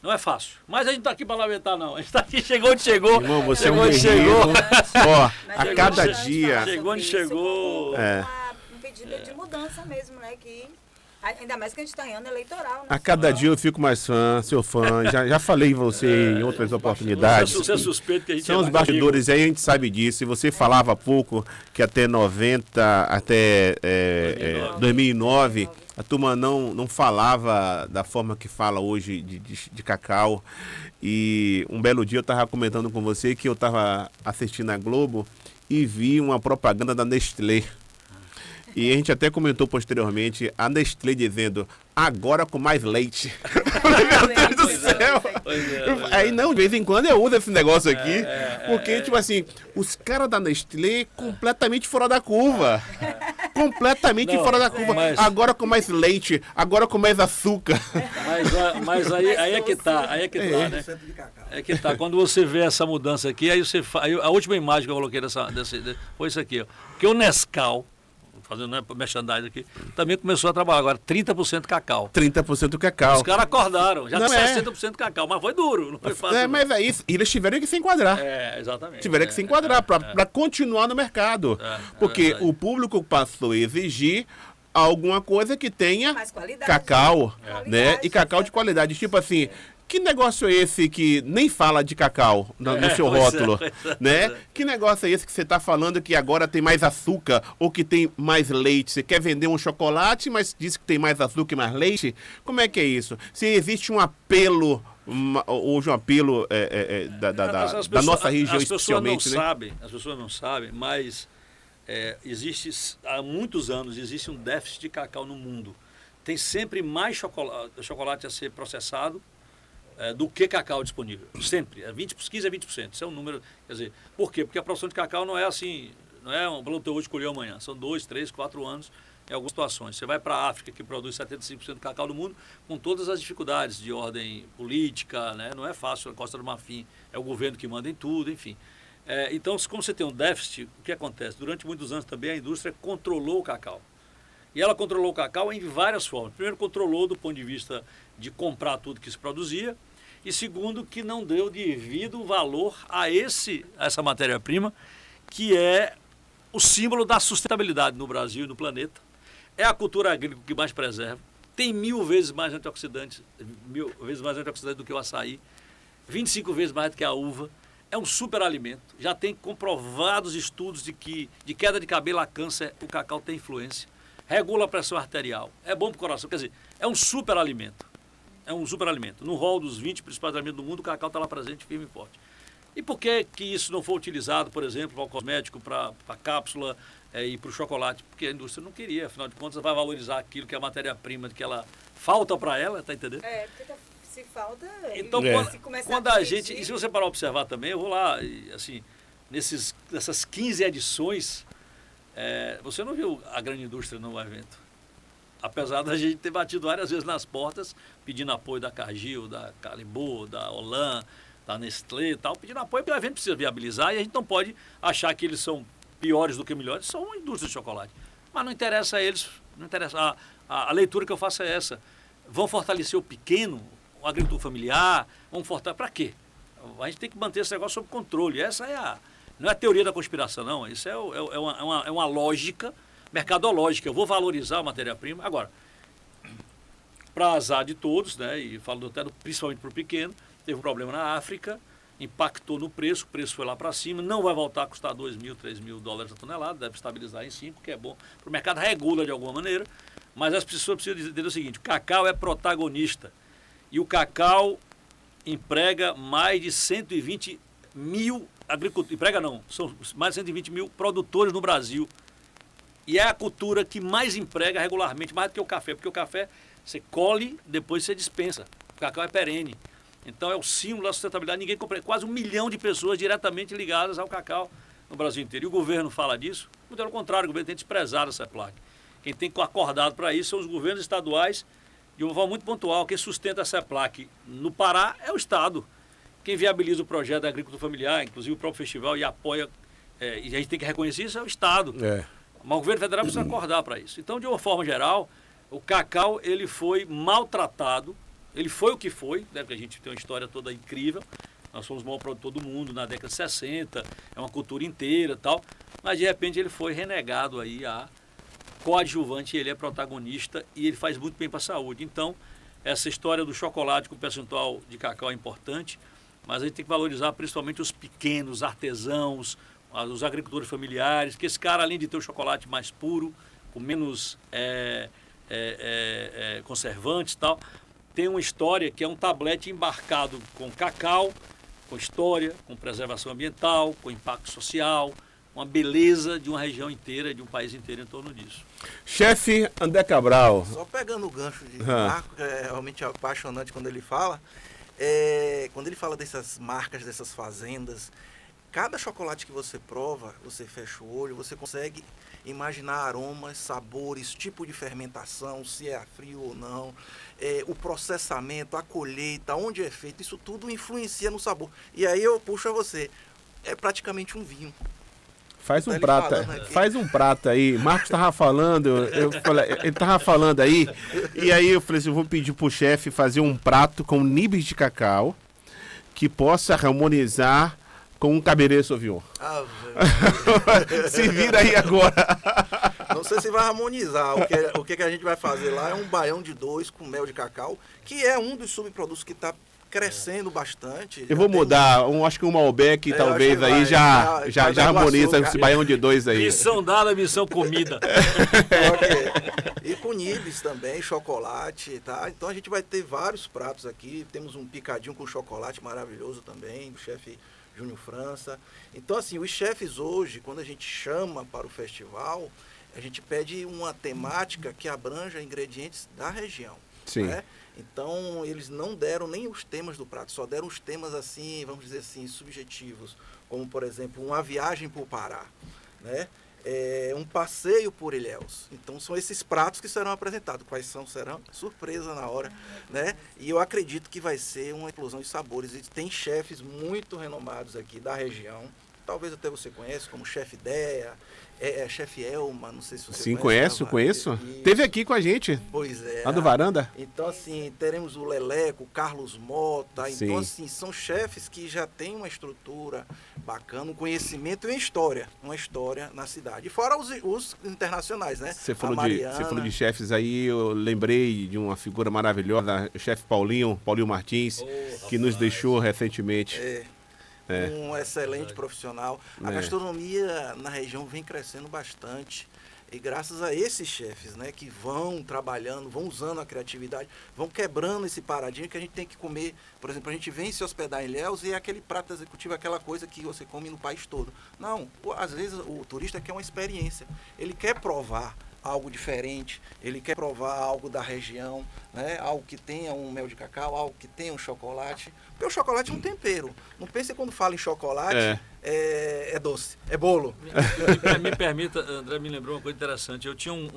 não é fácil. Mas a gente não está aqui para lamentar, não. A gente está aqui, chegou onde chegou. Irmão, você é um guerreiro. Ó, a cada dia... Chegou onde chegou. Um pedido de mudança mesmo, né? Ainda mais que a gente está em ano eleitoral. Né? A cada dia eu fico mais seu fã. Já falei em você em outras oportunidades. Você é suspeito que a gente são os bastidores aí, a gente sabe disso. E você falava há pouco que até 2009... A turma não falava da forma que fala hoje de cacau. E um belo dia eu estava comentando com você que eu estava assistindo a Globo e vi uma propaganda da Nestlé. E a gente até comentou posteriormente a Nestlé dizendo, agora com mais leite. Meu Deus do céu. Aí não, de vez em quando eu uso esse negócio aqui, porque, tipo assim, os caras da Nestlé completamente fora da curva. Completamente fora da curva. Agora com mais leite, agora com mais açúcar. Mas aí é que tá, né? É que tá. Quando você vê essa mudança aqui, aí a última imagem que eu coloquei foi isso aqui, ó. Porque o Nescau, fazendo merchandising aqui, também começou a trabalhar agora, 30% cacau. 30% cacau. Os caras acordaram, já tem 60% cacau, mas foi duro, não foi fácil. Mas é isso, eles tiveram que se enquadrar. Exatamente. Tiveram que se enquadrar para continuar no mercado. Porque o público passou a exigir alguma coisa que tenha cacau, né? E cacau de qualidade. Tipo assim, que negócio é esse que nem fala de cacau no seu rótulo, né? Que negócio é esse que você está falando que agora tem mais açúcar ou que tem mais leite? Você quer vender um chocolate, mas diz que tem mais açúcar e mais leite? Como é que é isso? Se existe um apelo, hoje um apelo da nossa região especialmente, né? As pessoas não sabem, mas há muitos anos existe um déficit de cacau no mundo. Tem sempre mais chocolate a ser processado do que cacau disponível. Sempre. 15% a 20%. Isso é um número. Quer dizer, por quê? Porque a produção de cacau não é assim, não é um plantio hoje, colher amanhã. São 2, 3, 4 anos em algumas situações. Você vai para a África, que produz 75% do cacau do mundo, com todas as dificuldades de ordem política, né? Não é fácil, a Costa do Marfim é o governo que manda em tudo, enfim. Então, como você tem um déficit, o que acontece? Durante muitos anos também a indústria controlou o cacau. E ela controlou o cacau em várias formas. Primeiro, controlou do ponto de vista de comprar tudo que se produzia. E segundo, que não deu devido valor a essa matéria-prima, que é o símbolo da sustentabilidade no Brasil e no planeta. É a cultura agrícola que mais preserva. Tem 1000 vezes mais antioxidantes, do que o açaí, 25 vezes mais do que a uva. É um superalimento. Já tem comprovados estudos de que de queda de cabelo a câncer o cacau tem influência. Regula a pressão arterial. É bom para o coração. Quer dizer, é um superalimento. é um superalimento. No rol dos 20 principais alimentos do mundo, o cacau está lá presente, firme e forte. E por que isso não foi utilizado, por exemplo, para o cosmético, para a cápsula e para o chocolate? Porque a indústria não queria, afinal de contas, vai valorizar aquilo que é a matéria-prima, que ela falta para ela, tá entendendo? Porque se falta... Então, quando a gente... E se você parar para observar também, eu vou lá, assim, nessas 15 edições, você não viu a grande indústria no evento. Apesar da gente ter batido várias vezes nas portas, pedindo apoio da Cargill, da Caribou, da Olan, da Nestlé e tal, pedindo apoio, porque o evento precisa viabilizar e a gente não pode achar que eles são piores do que melhores, são uma indústria de chocolate. Mas não interessa a eles, não interessa. A leitura que eu faço é essa. Vão fortalecer o pequeno, o agricultor familiar, vão fortalecer. Para quê? A gente tem que manter esse negócio sob controle. Essa não é a teoria da conspiração, não. Isso é uma lógica mercadológica. Eu vou valorizar a matéria-prima. Agora, para azar de todos, né, e falo até principalmente para o pequeno, teve um problema na África, impactou no preço, o preço foi lá para cima, não vai voltar a custar $2.000, $3.000 a tonelada, deve estabilizar em 5, que é bom. Para o mercado regula de alguma maneira, mas as pessoas precisam entender o seguinte: o cacau é protagonista e o cacau emprega mais de 120 mil agricultores, emprega não, são mais de 120 mil produtores no Brasil. E é a cultura que mais emprega regularmente, mais do que o café, porque o café você colhe, depois você dispensa. O cacau é perene. Então é o símbolo da sustentabilidade. Ninguém compra, quase 1 milhão de pessoas diretamente ligadas ao cacau no Brasil inteiro. E o governo fala disso? Muito pelo contrário, o governo tem desprezado essa placa. Quem tem acordado para isso são os governos estaduais, de uma forma muito pontual. Quem sustenta essa placa no Pará é o Estado. Quem viabiliza o projeto da agricultura familiar, inclusive o próprio festival, e apoia, e a gente tem que reconhecer isso, é o Estado. Mas o governo federal precisa acordar para isso. Então, de uma forma geral, o cacau ele foi maltratado. Ele foi o que foi, né, porque a gente tem uma história toda incrível. Nós somos o maior produtor do mundo na década de 60, é uma cultura inteira e tal. Mas, de repente, ele foi renegado aí a coadjuvante, ele é protagonista e ele faz muito bem para a saúde. Então, essa história do chocolate com percentual de cacau é importante, mas a gente tem que valorizar principalmente os pequenos artesãos, os agricultores familiares, que esse cara, além de ter o chocolate mais puro, com menos conservantes e tal, tem uma história que é um tablete embarcado com cacau, com história, com preservação ambiental, com impacto social, uma beleza de uma região inteira, de um país inteiro em torno disso. Chefe André Cabral. Só pegando o gancho de Marco, que é realmente apaixonante quando ele fala dessas marcas, dessas fazendas, cada chocolate que você prova, você fecha o olho, você consegue imaginar aromas, sabores, tipo de fermentação, se é a frio ou não, o processamento, a colheita, onde é feito, isso tudo influencia no sabor. E aí eu puxo a você, é praticamente um vinho. Faz um prato aí. Marcos estava falando, ele estava falando aí, e aí eu falei assim, eu vou pedir pro chefe fazer um prato com nibs de cacau que possa harmonizar com um Cabernet Sauvignon. Se vira aí agora. Não sei se vai harmonizar. O que a gente vai fazer lá é um baião de 2 com mel de cacau, que é um dos subprodutos que está crescendo bastante. Eu vou mudar, acho que um Malbec talvez aí já harmoniza esse baião de 2 aí. Missão dada, missão comida. E com nibs também, chocolate, tá? Então a gente vai ter vários pratos aqui. Temos um picadinho com chocolate maravilhoso também, do chefe Júnior França. Então, assim, os chefes hoje, quando a gente chama para o festival, a gente pede uma temática que abranja ingredientes da região. Sim. Né? Então, eles não deram nem os temas do prato, só deram os temas, assim, vamos dizer assim, subjetivos. Como, por exemplo, uma viagem para o Pará, né? Um passeio por Ilhéus. Então, são esses pratos que serão apresentados. Quais são? Serão surpresa na hora, né? E eu acredito que vai ser uma explosão de sabores. E tem chefes muito renomados aqui da região. Talvez até você conheça, como Chefe Deia, Chefe Elma, não sei se você conhece. Conheço. Teve aqui com a gente. Pois é. Lá do Varanda. Então, assim, teremos o Leleco, o Carlos Mota. Sim. Então, assim, são chefes que já têm uma estrutura bacana, um conhecimento e uma história na cidade. E fora os internacionais, né? Você falou de chefes aí, eu lembrei de uma figura maravilhosa, o chefe Paulinho Martins, que nos deixou recentemente. Um excelente profissional. A gastronomia na região vem crescendo bastante. E graças a esses chefes, né, que vão trabalhando, vão usando a criatividade, vão quebrando esse paradigma que a gente tem que comer. Por exemplo, a gente vem se hospedar em Ilhéus e é aquele prato executivo, aquela coisa que você come no país todo. Não, às vezes o turista quer uma experiência. Ele quer provar algo diferente, ele quer provar algo da região, né? Algo que tenha um mel de cacau, algo que tenha um chocolate. Porque o chocolate é um tempero. Não pense quando fala em chocolate, é doce, é bolo. Me permita, André me lembrou uma coisa interessante. Eu tinha um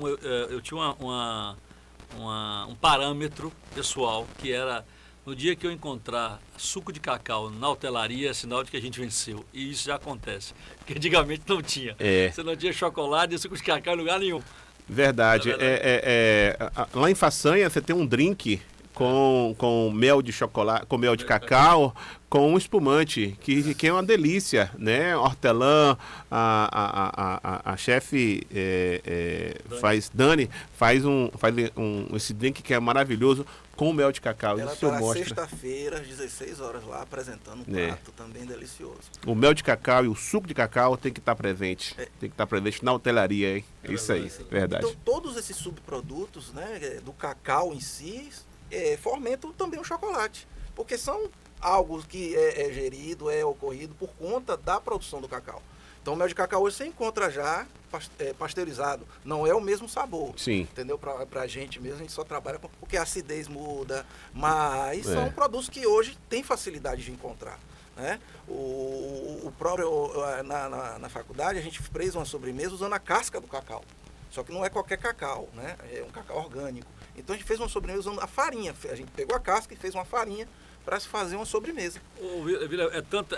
parâmetro pessoal que era: no dia que eu encontrar suco de cacau na hotelaria, é sinal de que a gente venceu. E isso já acontece. Porque antigamente não tinha. Você não tinha chocolate e suco de cacau em lugar nenhum. Verdade. Lá em Façanha você tem um drink com mel de chocolate, com mel de cacau, com um espumante, que é uma delícia, né? Hortelã, a chefe Dani faz esse drink que é maravilhoso com mel de cacau. Ela isso está na mostra. Sexta-feira, às 16 horas lá, apresentando um prato também delicioso. O mel de cacau e o suco de cacau tem que estar presente. Tem que estar presente na hotelaria, hein? Isso aí, verdade. Então, todos esses subprodutos, né, do cacau em si, fomentam também o chocolate. Porque são algo que é gerido, é ocorrido por conta da produção do cacau. Então o mel de cacau hoje você encontra já pasteurizado. Não é o mesmo sabor. Sim. Entendeu? Pra gente mesmo, a gente só trabalha porque a acidez muda. Mas são produtos que hoje tem facilidade de encontrar. Né? O próprio, na faculdade, a gente fez uma sobremesa usando a casca do cacau. Só que não é qualquer cacau, né? É um cacau orgânico. Então a gente fez uma sobremesa usando a farinha. A gente pegou a casca e fez uma farinha para se fazer uma sobremesa.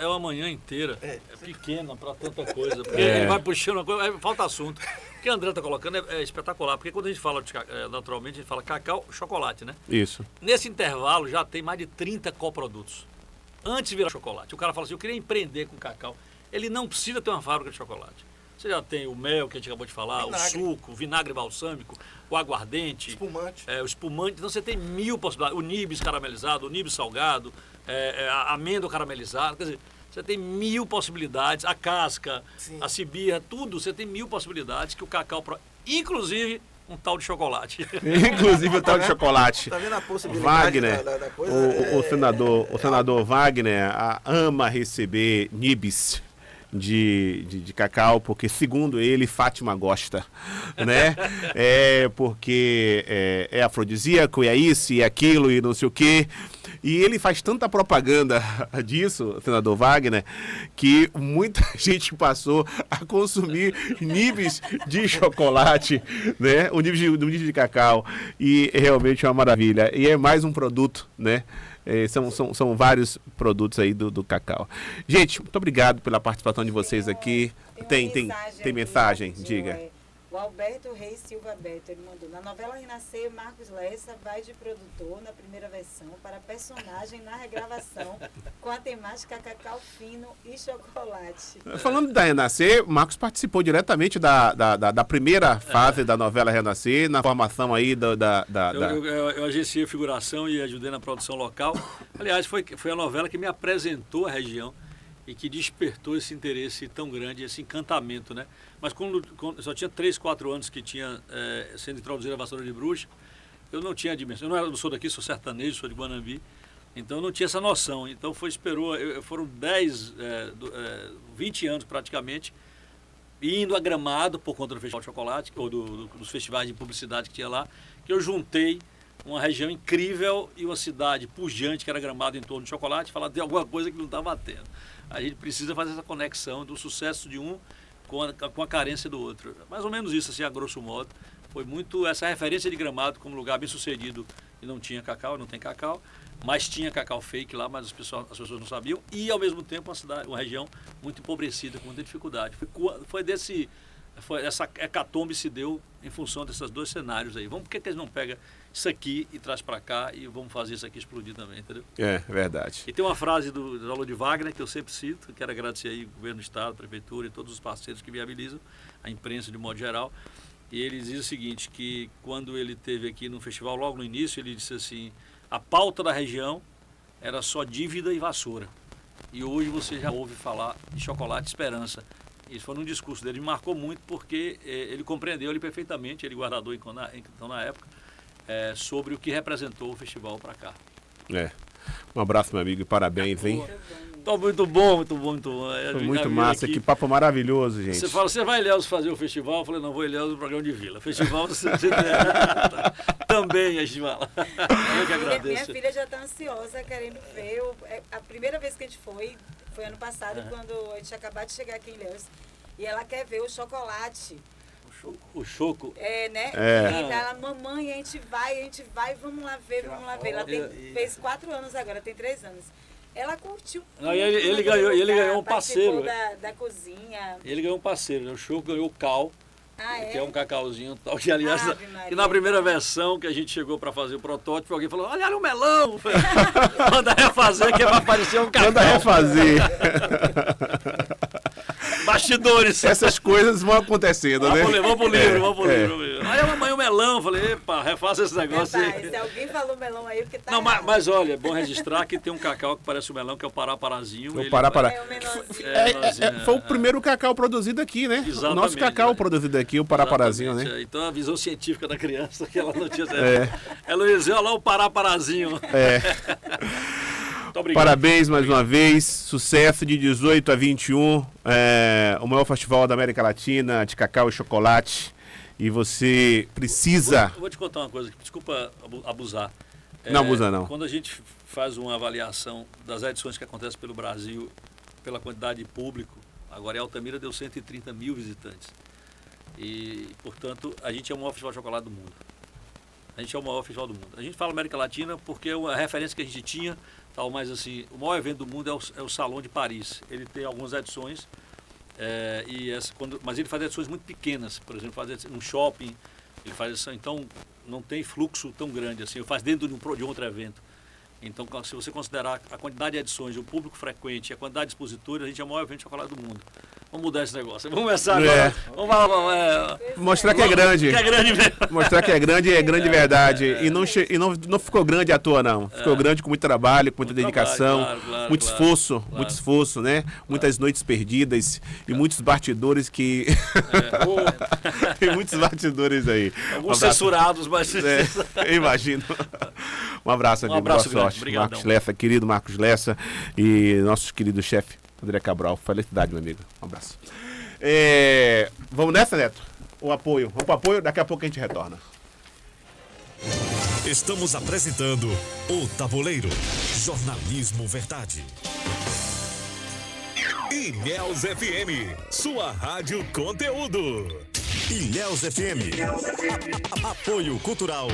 É uma manhã inteira, é pequena para tanta coisa, porque ele vai puxando uma coisa, aí falta assunto. O que a André está colocando é espetacular, porque quando a gente fala, naturalmente, a gente fala cacau, chocolate, né? Isso. Nesse intervalo já tem mais de 30 coprodutos. Antes de virar chocolate, o cara fala assim: eu queria empreender com cacau. Ele não precisa ter uma fábrica de chocolate. Você já tem o mel, que a gente acabou de falar, vinagre. O suco, o vinagre balsâmico, o aguardente. Espumante. O espumante. Então você tem 1000 possibilidades. O nibs caramelizado, o nibs salgado, a amêndoa caramelizada. Quer dizer, você tem 1000 possibilidades. A casca, a cibirra, tudo. Você tem 1000 possibilidades que o cacau... Inclusive um tal de chocolate. Inclusive o tal de chocolate. Tá vendo a possibilidade Wagner, da coisa? O senador Wagner ama receber nibs de cacau, porque segundo ele, Fátima gosta, né? Porque é afrodisíaco, e é isso, e é aquilo, e não sei o quê. E ele faz tanta propaganda disso, senador Wagner, que muita gente passou a consumir nibs de chocolate, né? O nibs de cacau. E realmente é uma maravilha. E é mais um produto, né? São vários produtos aí do cacau. Gente, muito obrigado pela participação de vocês aqui. Tem mensagem? Diga. O Alberto Reis Silva Beto, ele mandou: na novela Renascer, Marcos Lessa vai de produtor na primeira versão para personagem na regravação com a temática cacau fino e chocolate. Falando da Renascer, Marcos participou diretamente da primeira fase da novela Renascer, na formação aí Eu agenciei a figuração e ajudei na produção local. Aliás, foi a novela que me apresentou a região e que despertou esse interesse tão grande, esse encantamento, né? Mas quando só tinha 3, 4 anos que tinha sendo introduzida a vassoura de bruxa, eu não tinha a dimensão. Eu não sou daqui, sou sertanejo, sou de Guanambi, então eu não tinha essa noção. Então foram 20 anos praticamente, indo a Gramado por conta do Festival de Chocolate, ou dos festivais de publicidade que tinha lá, que eu juntei uma região incrível e uma cidade pujante, que era Gramado, em torno de chocolate, falar de alguma coisa que não está batendo. A gente precisa fazer essa conexão do sucesso de um com a carência do outro. Mais ou menos isso, assim, a grosso modo. Foi muito essa referência de Gramado como lugar bem sucedido e não tinha cacau, não tem cacau, mas tinha cacau fake lá, mas as pessoas não sabiam. E, ao mesmo tempo, uma região muito empobrecida, com muita dificuldade. Essa hecatombe se deu em função desses dois cenários aí. Por que eles não pegam isso aqui e traz para cá e vamos fazer isso aqui explodir também, entendeu? É verdade. E tem uma frase do Alô de Wagner que eu sempre cito, quero agradecer aí o governo do estado, a prefeitura e todos os parceiros que viabilizam, a imprensa de modo geral. E ele diz o seguinte, que quando ele esteve aqui no festival, logo no início, ele disse assim: a pauta da região era só dívida e vassoura. E hoje você já ouve falar de chocolate esperança. Isso foi num discurso dele, me marcou muito porque ele compreendeu ele perfeitamente, ele guardador então na época, sobre o que representou o festival para cá. Um abraço, meu amigo, e parabéns, hein? Então, muito bom, muito bom, muito bom. Foi muito massa, que papo maravilhoso, gente. Você fala, você vai em Ilhéus fazer o festival? Eu falei, não, vou em Ilhéus no programa de Vila. Festival, você também, a gente fala. Eu que agradeço. Minha filha já está ansiosa, querendo ver. A primeira vez que a gente foi ano passado, quando a gente acabou de chegar aqui em Ilhéus. E ela quer ver o chocolate. O choco. Né? E ela, mamãe, a gente vai, vamos lá ver. Ela fez 4 anos agora, tem 3 anos. Ela curtiu muito. Ele ganhou um parceiro. Da cozinha. Ele ganhou um parceiro, né? O Choco ganhou o Cal, que é um cacauzinho tal. Que, aliás, que na primeira versão que a gente chegou para fazer o protótipo, alguém falou, olha o melão. Manda refazer que vai aparecer um cacau. Manda refazer. Bastidores. Essas coisas vão acontecendo, né? Vamos pro livro. Aí a mamãe o melão, falei, epa, refaça esse negócio aí. Se alguém falou melão aí, porque tá não, mas olha, é bom registrar que tem um cacau que parece o melão, que é o Pará-Parazinho. O Pará-Pará. Foi o primeiro cacau produzido aqui, né? Exatamente, o nosso cacau produzido aqui, o Pará-Parazinho, né? Então a visão científica da criança, que ela não tinha... Ela dizia, olha lá o Pará-Parazinho. Parabéns mais uma vez, sucesso de 18 a 21, o maior festival da América Latina de cacau e chocolate, e você precisa... Eu vou te contar uma coisa, desculpa abusar. Não abusa não. Quando a gente faz uma avaliação das edições que acontecem pelo Brasil, pela quantidade de público, agora em Altamira deu 130 mil visitantes, e portanto a gente é o maior festival de chocolate do mundo. A gente é o maior festival do mundo. A gente fala América Latina porque a referência que a gente tinha, tal, mas assim, o maior evento do mundo é o Salão de Paris. Ele tem algumas edições, mas ele faz edições muito pequenas. Por exemplo, faz um shopping, ele faz edição, então não tem fluxo tão grande assim. Ele faz dentro de um outro evento. Então, se você considerar a quantidade de edições, o público frequente, a quantidade de expositores, a gente é o maior evento de chocolate do mundo. Vamos mudar esse negócio. Vamos começar agora. Mostrar que é grande. Que é grande mesmo. Mostrar que é grande e é grande verdade. E não ficou grande à toa, não. Ficou grande com muito trabalho, com muita dedicação, muito esforço, né? Muitas noites perdidas e muitos bastidores que... Tem muitos bastidores aí. Alguns censurados, mas... eu imagino. Um abraço, amigo. Boa sorte. Obrigadão. Marcos Lessa, querido Marcos Lessa, e nosso querido chefe André Cabral. Felicidade, meu amigo. Um abraço. Vamos nessa, Neto? O apoio. Vamos para o apoio, daqui a pouco a gente retorna. Estamos apresentando O Tabuleiro. Jornalismo Verdade. Ilhéus FM, sua rádio conteúdo. Ilhéus FM. Apoio Cultural